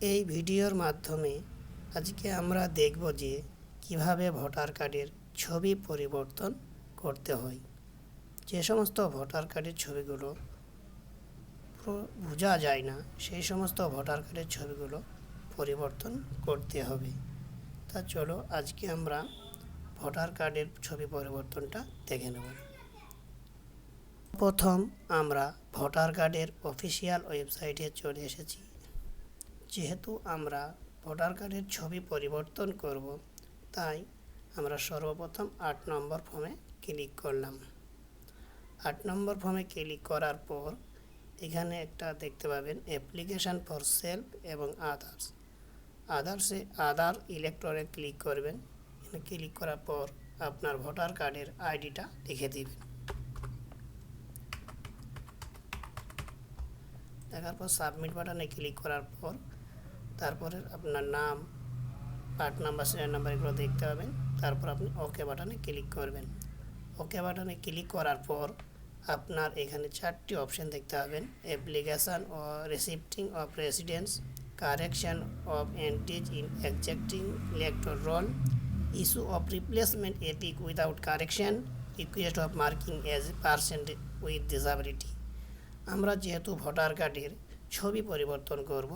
এই ভিডিওর মাধ্যমে আজকে আমরা দেখব যে কিভাবে ভোটার কার্ডের ছবি পরিবর্তন করতে হয়। যে সমস্ত ভোটার কার্ডের ছবিগুলো বোঝা যায় না, সেই সমস্ত ভোটার কার্ডের ছবিগুলো পরিবর্তন করতে হবে। তা চলো আজকে আমরা ভোটার কার্ডের ছবি পরিবর্তনটা দেখে নেব। প্রথম আমরা ভোটার কার্ডের অফিসিয়াল ওয়েবসাইটে চলে এসেছি। যেহেতু আমরা ভোটার কার্ডের ছবি পরিবর্তন করব, তাই আমরা সর্বপ্রথম 8 নম্বর ফর্মে ক্লিক করলাম। 8 নম্বর ফর্মে ক্লিক করার পর এখানে একটা দেখতে পাবেন অ্যাপ্লিকেশান ফর সেলফ এবং আদার্সে আদার ইলেক্টরে ক্লিক করবেন। এখানে ক্লিক করার পর আপনার ভোটার কার্ডের আইডিটা লিখে দিবেন। দেখার পর সাবমিট বাটনে ক্লিক করার পর তারপরে আপনার নাম, পার্ট নাম্বার, সিরিয়াল নাম্বার এগুলো দেখতে পাবেন। তারপর আপনি ওকে বাটনে ক্লিক করবেন। ওকে বাটনে ক্লিক করার পর আপনার এখানে 4টি অপশন দেখতে পাবেন: অ্যাপ্লিকেশান ও receipting of residence, correction of entries in existing elector roll, issue of replacement EPIC without correction, request of marking as a person with disability. আমরা যেহেতু ভোটার কার্ডের ছবি পরিবর্তন করব,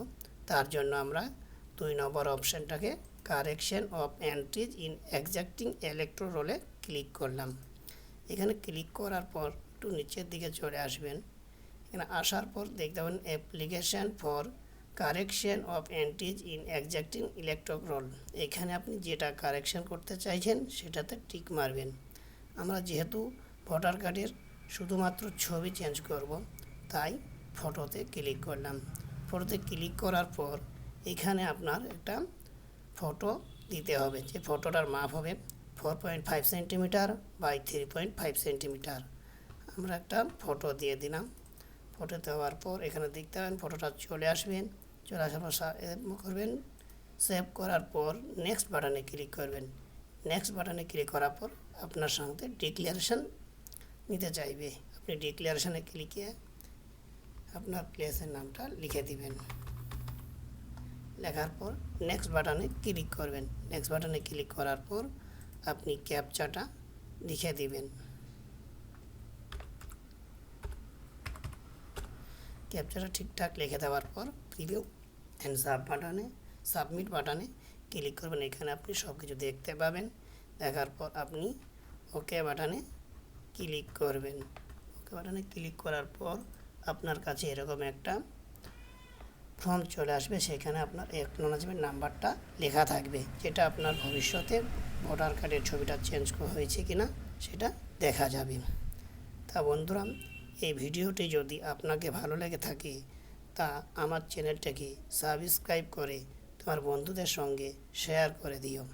তার জন্য আমরা 2 নম্বর অপশানটাকে correction of entries in existing elector রোলে ক্লিক করলাম। এখানে ক্লিক করার পর একটু নিচের দিকে চলে আসবেন। এখানে আসার পর দেখতে পাবেন application for correction of entries in existing elector roll. এখানে আপনি যেটা কারেকশন করতে চাইছেন সেটাতে টিক মারবেন। আমরা যেহেতু ভোটার কার্ডের শুধুমাত্র ছবি চেঞ্জ করব, তাই ফটোতে ক্লিক করলাম। ফটোতে ক্লিক করার পর এখানে আপনার একটা ফটো দিতে হবে। যে ফটোটার মাপ হবে 4.5 সেন্টিমিটার বাই 3.5 সেন্টিমিটার। আমরা একটা ফটো দিয়ে দিলাম। ফটো দেওয়ার পর এখানে দেখতে পাবেন ফটোটা চলে আসবেন। চলে আসার পর করবেন সেভ করার পর নেক্সট বাটনে ক্লিক করবেন। নেক্সট বাটনে ক্লিক করার পর আপনার সঙ্গে ডিক্লারেশন নিতে চাইবে। আপনি ডিক্লারেশনে ক্লিকে আপনার প্লেসের নামটা লিখে দিবেন। লেখার পর নেক্সট বাটনে ক্লিক করবেন। নেক্সট বাটনে ক্লিক করার পর আপনি ক্যাপচাটা লিখে দিবেন। ক্যাপচাটা ঠিকঠাক লিখে দেওয়ার পর প্রিভিউ অ্যান্ড সাবমিট বাটনে ক্লিক করবেন। এখানে আপনি সব কিছু দেখতে পাবেন। দেখার পর আপনি ওকে বাটনে ক্লিক করবেন। ওকে বাটনে ক্লিক করার পর আপনার কাছে এরকম একটা ফর্ম চলে আসবে। সেখানে আপনার অ্যাকনোলেজমেন্ট নাম্বারটা লেখা থাকবে, যেটা আপনার ভবিষ্যতে ভোটার কার্ডের ছবিটা চেঞ্জ হয়েছে কিনা সেটা দেখা যাবে। তা বন্ধুরা, এই ভিডিওটি যদি আপনাকে ভালো লেগে থাকে তা আমার চ্যানেলটাকে সাবস্ক্রাইব করে তোমার বন্ধুদের সঙ্গে শেয়ার করে দিও।